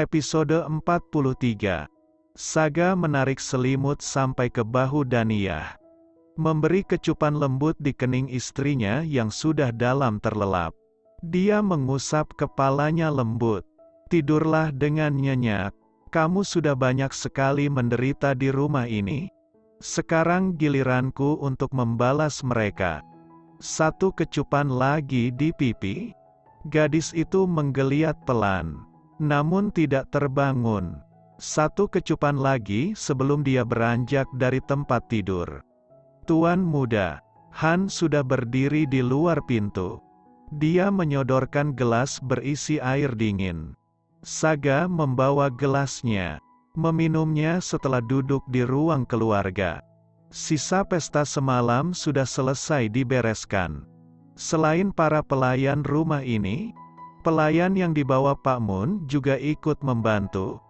Episode 43. Saga menarik selimut sampai ke bahu Daniyah. Memberi kecupan lembut di kening istrinya yang sudah dalam terlelap. Dia mengusap kepalanya lembut. Tidurlah dengan nyenyak. Kamu sudah banyak sekali menderita di rumah ini. Sekarang giliranku untuk membalas mereka. Satu kecupan lagi di pipi. Gadis itu menggeliat pelan, namun tidak terbangun. Satu kecupan lagi sebelum dia beranjak dari tempat tidur. Tuan muda, Han sudah berdiri di luar pintu. Dia menyodorkan gelas berisi air dingin. Saga membawa gelasnya, meminumnya setelah duduk di ruang keluarga. Sisa pesta semalam sudah selesai dibereskan. Selain para pelayan rumah ini, pelayan yang dibawa Pak Mun juga ikut membantu,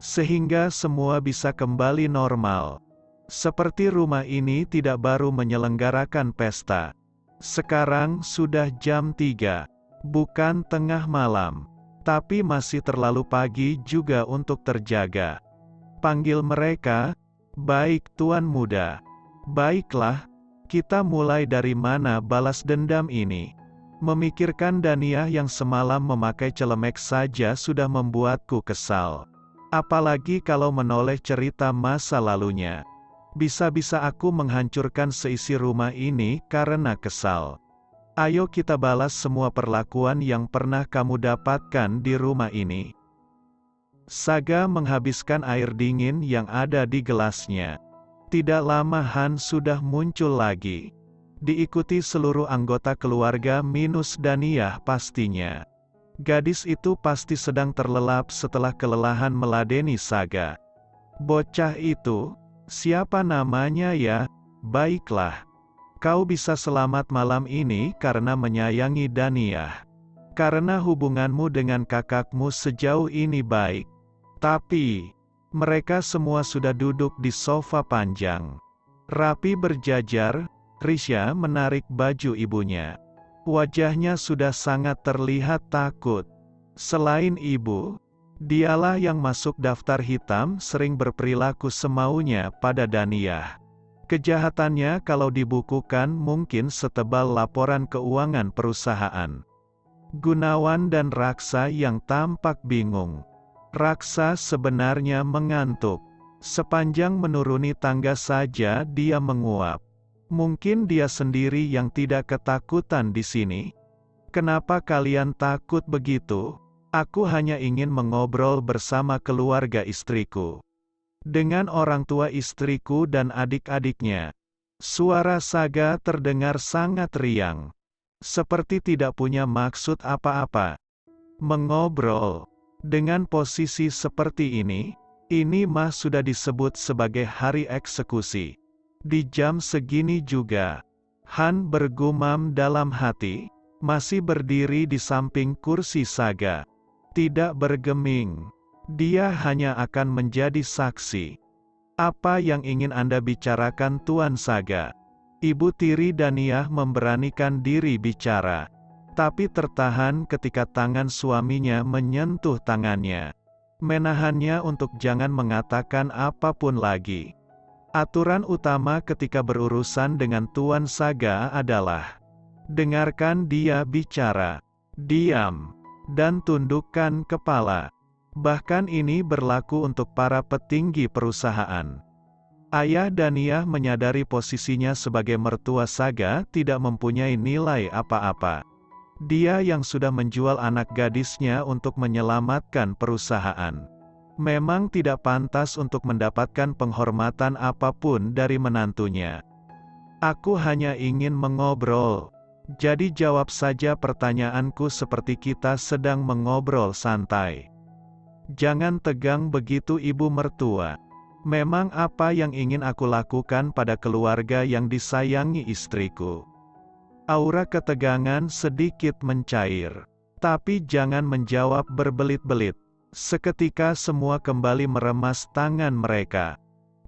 sehingga semua bisa kembali normal. Seperti rumah ini tidak baru menyelenggarakan pesta. Sekarang sudah jam 3, bukan tengah malam, tapi masih terlalu pagi juga untuk terjaga. Panggil mereka. Baik Tuan Muda. Baiklah. Kita mulai dari mana balas dendam ini? Memikirkan Daniyah yang semalam memakai celemek saja sudah membuatku kesal. Apalagi kalau menoleh cerita masa lalunya. Bisa-bisa aku menghancurkan seisi rumah ini karena kesal. Ayo kita balas semua perlakuan yang pernah kamu dapatkan di rumah ini. Saga menghabiskan air dingin yang ada di gelasnya. Tidak lama Han sudah muncul lagi. Diikuti seluruh anggota keluarga minus Daniyah pastinya. Gadis itu pasti sedang terlelap setelah kelelahan meladeni Saga. Bocah itu, siapa namanya ya? Baiklah. Kau bisa selamat malam ini karena menyayangi Daniyah. Karena hubunganmu dengan kakakmu sejauh ini baik. Tapi mereka semua sudah duduk di sofa panjang, rapi berjajar. Risha menarik baju ibunya. Wajahnya sudah sangat terlihat takut. Selain ibu, dialah yang masuk daftar hitam sering berperilaku semaunya pada Daniyah. Kejahatannya kalau dibukukan mungkin setebal laporan keuangan perusahaan. Gunawan dan Raksa yang tampak bingung. Raksa sebenarnya mengantuk. Sepanjang menuruni tangga saja dia menguap. Mungkin dia sendiri yang tidak ketakutan di sini. Kenapa kalian takut begitu? Aku hanya ingin mengobrol bersama keluarga istriku. Dengan orang tua istriku dan adik-adiknya. Suara Saga terdengar sangat riang. Seperti tidak punya maksud apa-apa. Mengobrol. Dengan posisi seperti ini mah sudah disebut sebagai hari eksekusi. Di jam segini juga. Han bergumam dalam hati, masih berdiri di samping kursi Saga. Tidak bergeming. Dia hanya akan menjadi saksi. Apa yang ingin Anda bicarakan Tuan Saga? Ibu tiri Daniyah memberanikan diri bicara. Tapi tertahan ketika tangan suaminya menyentuh tangannya. Menahannya untuk jangan mengatakan apapun lagi. Aturan utama ketika berurusan dengan Tuan Saga adalah dengarkan dia bicara, diam, dan tundukkan kepala. Bahkan ini berlaku untuk para petinggi perusahaan. Ayah Daniyah menyadari posisinya sebagai mertua Saga tidak mempunyai nilai apa-apa. Dia yang sudah menjual anak gadisnya untuk menyelamatkan perusahaan. Memang tidak pantas untuk mendapatkan penghormatan apapun dari menantunya. Aku hanya ingin mengobrol. Jadi jawab saja pertanyaanku seperti kita sedang mengobrol santai. Jangan tegang begitu ibu mertua. Memang apa yang ingin aku lakukan pada keluarga yang disayangi istriku? Aura ketegangan sedikit mencair. Tapi jangan menjawab berbelit-belit. Seketika semua kembali meremas tangan mereka.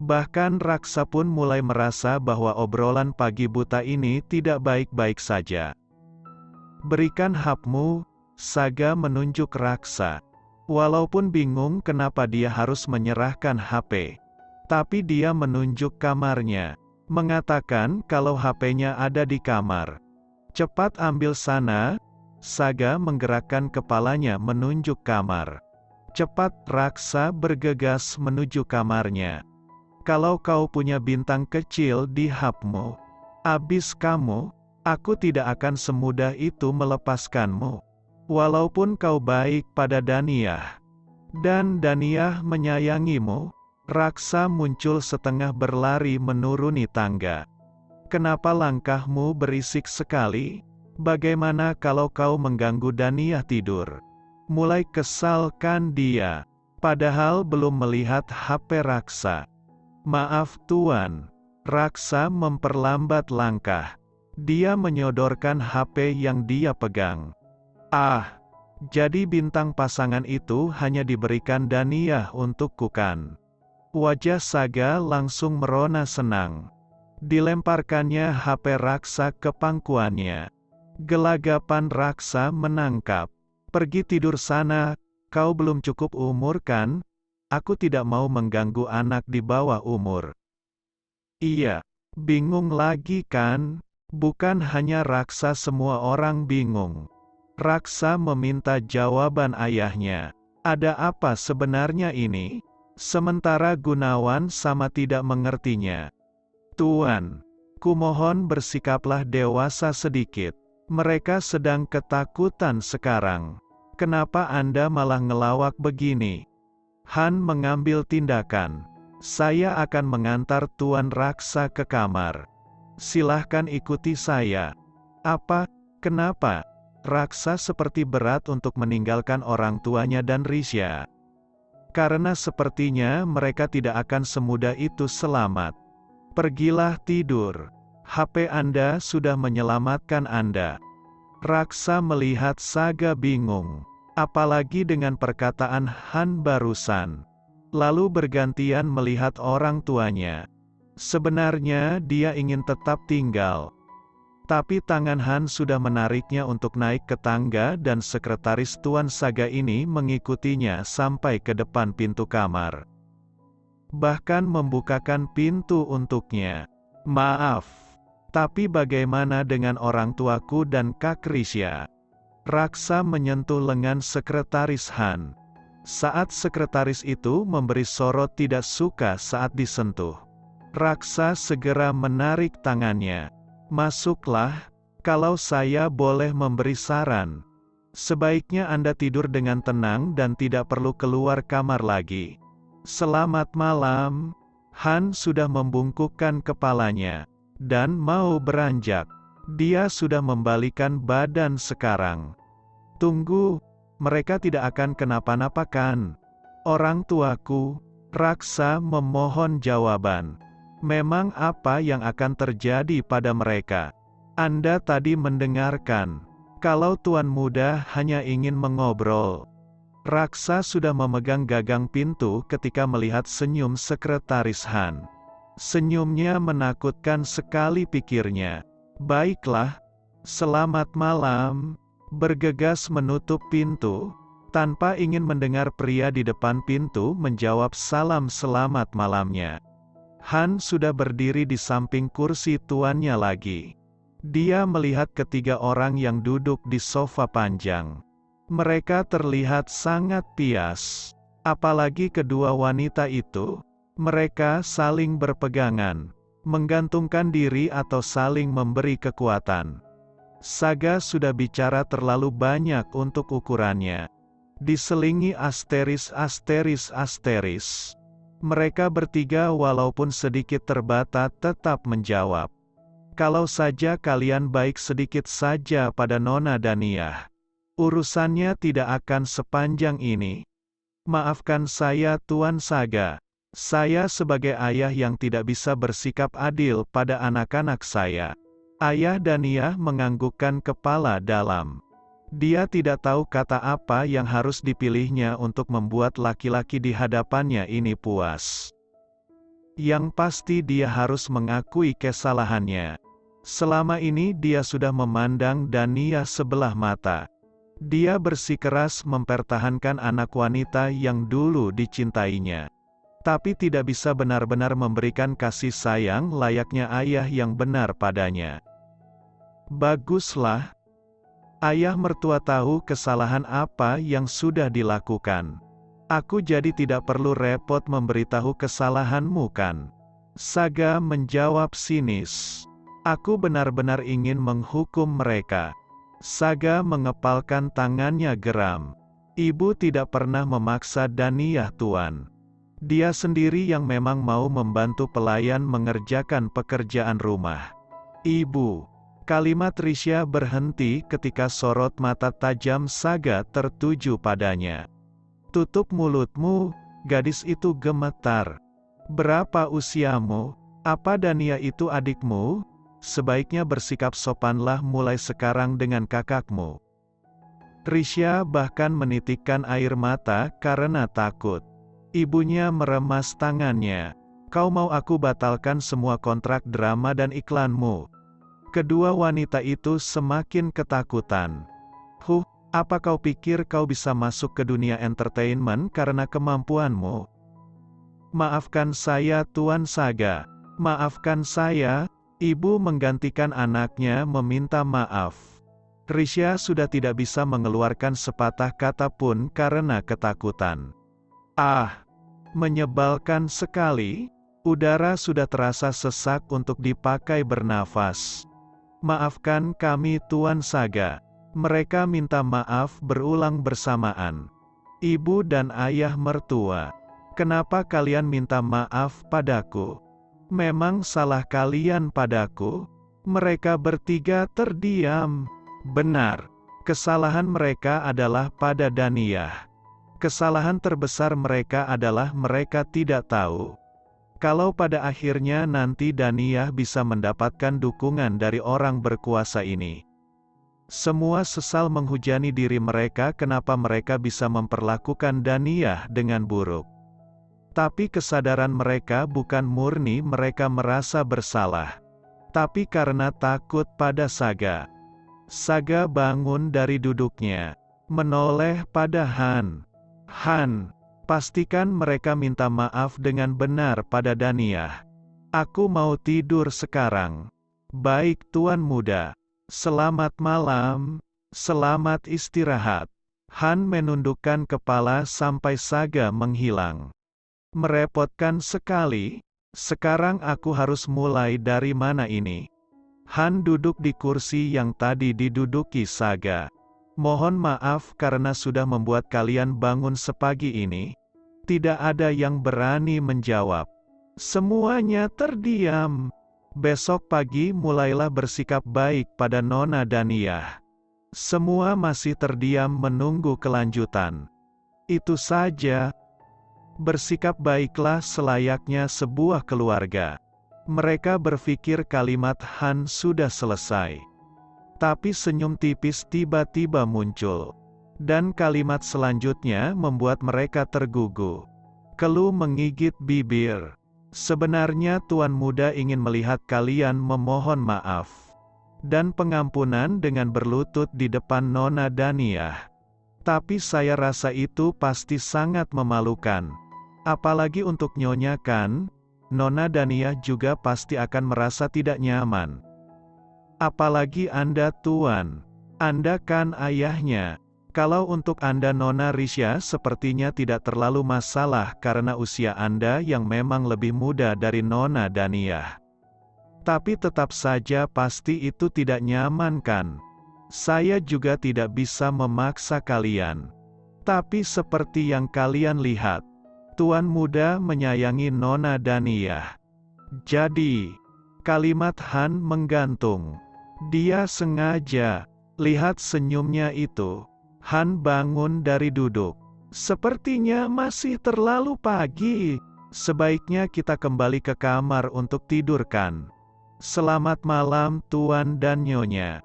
Bahkan Raksa pun mulai merasa bahwa obrolan pagi buta ini tidak baik-baik saja. Berikan hapmu, Saga menunjuk Raksa. Walaupun bingung kenapa dia harus menyerahkan HP. Tapi dia menunjuk kamarnya. Mengatakan kalau HP-nya ada di kamar. Cepat ambil sana. Saga menggerakkan kepalanya menunjuk kamar. Cepat, Raksa bergegas menuju kamarnya. Kalau kau punya bintang kecil di HP-mu, abis kamu, aku tidak akan semudah itu melepaskanmu. Walaupun kau baik pada Daniyah, dan Daniyah menyayangimu. Raksa muncul setengah berlari menuruni tangga. Kenapa langkahmu berisik sekali? Bagaimana kalau kau mengganggu Daniyah tidur? Mulai kesal kan dia, padahal belum melihat HP Raksa. Maaf Tuan. Raksa memperlambat langkah. Dia menyodorkan HP yang dia pegang. Ah, jadi bintang pasangan itu hanya diberikan Daniyah untukku kan? Wajah Saga langsung merona senang. Dilemparkannya HP Raksa ke pangkuannya. Gelagapan Raksa menangkap. Pergi tidur sana, kau belum cukup umur kan? Aku tidak mau mengganggu anak di bawah umur. Iya, bingung lagi kan? Bukan hanya Raksa, semua orang bingung. Raksa meminta jawaban ayahnya. Ada apa sebenarnya ini? Sementara Gunawan sama tidak mengertinya. Tuan, kumohon bersikaplah dewasa sedikit. Mereka sedang ketakutan sekarang. Kenapa Anda malah ngelawak begini? Han mengambil tindakan. Saya akan mengantar Tuan Raksa ke kamar. Silahkan ikuti saya. Apa? Kenapa? Raksa seperti berat untuk meninggalkan orang tuanya dan Risha. Karena sepertinya mereka tidak akan semudah itu selamat. Pergilah tidur. HP Anda sudah menyelamatkan Anda. Raksa melihat Saga bingung. Apalagi dengan perkataan Han barusan. Lalu bergantian melihat orang tuanya. Sebenarnya dia ingin tetap tinggal. Tapi tangan Han sudah menariknya untuk naik ke tangga dan sekretaris Tuan Saga ini mengikutinya sampai ke depan pintu kamar. Bahkan membukakan pintu untuknya. Maaf, tapi bagaimana dengan orang tuaku dan Kak Risha? Raksa menyentuh lengan sekretaris Han. Saat sekretaris itu memberi sorot tidak suka saat disentuh. Raksa segera menarik tangannya. Masuklah, kalau saya boleh memberi saran. Sebaiknya Anda tidur dengan tenang dan tidak perlu keluar kamar lagi. Selamat malam. Han sudah membungkukkan kepalanya. Dan mau beranjak. Dia sudah membalikan badan sekarang. Tunggu, mereka tidak akan kenapa-napa kan? Orang tuaku, Raksa memohon jawaban. Memang apa yang akan terjadi pada mereka? Anda tadi mendengarkan. Kalau Tuan Muda hanya ingin mengobrol. Raksa sudah memegang gagang pintu ketika melihat senyum sekretaris Han. Senyumnya menakutkan sekali, pikirnya. Baiklah, selamat malam. Bergegas menutup pintu, tanpa ingin mendengar pria di depan pintu menjawab salam selamat malamnya. Han sudah berdiri di samping kursi tuannya lagi. Dia melihat ketiga orang yang duduk di sofa panjang. Mereka terlihat sangat pias. Apalagi kedua wanita itu. Mereka saling berpegangan, menggantungkan diri atau saling memberi kekuatan. Saga sudah bicara terlalu banyak untuk ukurannya. Diselingi asteris. Mereka bertiga walaupun sedikit terbata tetap menjawab. Kalau saja kalian baik sedikit saja pada Nona Daniyah, urusannya tidak akan sepanjang ini. Maafkan saya Tuan Saga. Saya sebagai ayah yang tidak bisa bersikap adil pada anak-anak saya. Ayah Daniyah menganggukkan kepala dalam. Dia tidak tahu kata apa yang harus dipilihnya untuk membuat laki-laki di hadapannya ini puas. Yang pasti dia harus mengakui kesalahannya. Selama ini dia sudah memandang Daniyah sebelah mata. Dia bersikeras mempertahankan anak wanita yang dulu dicintainya. Tapi tidak bisa benar-benar memberikan kasih sayang layaknya ayah yang benar padanya. Baguslah. Ayah mertua tahu kesalahan apa yang sudah dilakukan. Aku jadi tidak perlu repot memberitahu kesalahanmu kan? Saga menjawab sinis. Aku benar-benar ingin menghukum mereka. Saga mengepalkan tangannya geram. Ibu tidak pernah memaksa Daniyah tuan. Dia sendiri yang memang mau membantu pelayan mengerjakan pekerjaan rumah. Ibu. Kalimat Risya berhenti ketika sorot mata tajam Saga tertuju padanya. Tutup mulutmu, gadis itu gemetar. Berapa usiamu? Apa Daniyah itu adikmu? Sebaiknya bersikap sopanlah mulai sekarang dengan kakakmu. Risya bahkan menitikkan air mata karena takut. Ibunya meremas tangannya. Kau mau aku batalkan semua kontrak drama dan iklanmu? Kedua wanita itu semakin ketakutan. Apa kau pikir kau bisa masuk ke dunia entertainment karena kemampuanmu? Maafkan saya Tuan Saga. Maafkan saya. Ibu menggantikan anaknya meminta maaf. Risya sudah tidak bisa mengeluarkan sepatah kata pun karena ketakutan. Menyebalkan sekali. Udara sudah terasa sesak untuk dipakai bernafas. Maafkan kami Tuan Saga. Mereka minta maaf berulang bersamaan. Ibu dan ayah mertua. Kenapa kalian minta maaf padaku? Memang salah kalian padaku? Mereka bertiga terdiam. Benar. Kesalahan mereka adalah pada Daniyah. Kesalahan terbesar mereka adalah mereka tidak tahu. Kalau pada akhirnya nanti Daniyah bisa mendapatkan dukungan dari orang berkuasa ini. Semua sesal menghujani diri mereka kenapa mereka bisa memperlakukan Daniyah dengan buruk. Tapi kesadaran mereka bukan murni mereka merasa bersalah. Tapi karena takut pada Saga. Saga bangun dari duduknya. Menoleh pada Han. Han, pastikan mereka minta maaf dengan benar pada Daniyah. Aku mau tidur sekarang. Baik Tuan Muda. Selamat malam. Selamat istirahat. Han menundukkan kepala sampai Saga menghilang. Merepotkan sekali. Sekarang aku harus mulai dari mana ini? Han duduk di kursi yang tadi diduduki Saga. Mohon maaf karena sudah membuat kalian bangun sepagi ini. Tidak ada yang berani menjawab. Semuanya terdiam. Besok pagi mulailah bersikap baik pada Nona Daniyah. Semua masih terdiam menunggu kelanjutan. Itu saja. Bersikap baiklah selayaknya sebuah keluarga. Mereka berpikir kalimat Han sudah selesai. Tapi senyum tipis tiba-tiba muncul. Dan kalimat selanjutnya membuat mereka tergugu. Kelu menggigit bibir. Sebenarnya Tuan Muda ingin melihat kalian memohon maaf. Dan pengampunan dengan berlutut di depan Nona Daniyah. Tapi saya rasa itu pasti sangat memalukan. Apalagi untuk Nyonya kan, Nona Daniyah juga pasti akan merasa tidak nyaman. Apalagi Anda Tuan. Anda kan ayahnya. Kalau untuk Anda Nona Risya sepertinya tidak terlalu masalah karena usia Anda yang memang lebih muda dari Nona Daniyah. Tapi tetap saja pasti itu tidak nyaman kan? Saya juga tidak bisa memaksa kalian. Tapi seperti yang kalian lihat, Tuan Muda menyayangi Nona Daniyah. Jadi, kalimat Han menggantung. Dia sengaja. Lihat senyumnya itu. Han bangun dari duduk. Sepertinya masih terlalu pagi. Sebaiknya kita kembali ke kamar untuk tidurkan. Selamat malam Tuan dan Nyonya.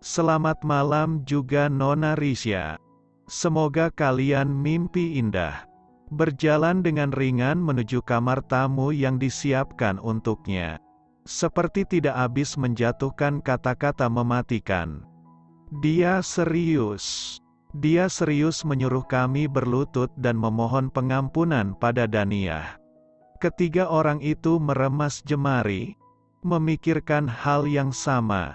Selamat malam juga Nona Risya. Semoga kalian mimpi indah. Berjalan dengan ringan menuju kamar tamu yang disiapkan untuknya. Seperti tidak habis menjatuhkan kata-kata mematikan. Dia serius. Dia serius menyuruh kami berlutut dan memohon pengampunan pada Daniyah. Ketiga orang itu meremas jemari, memikirkan hal yang sama.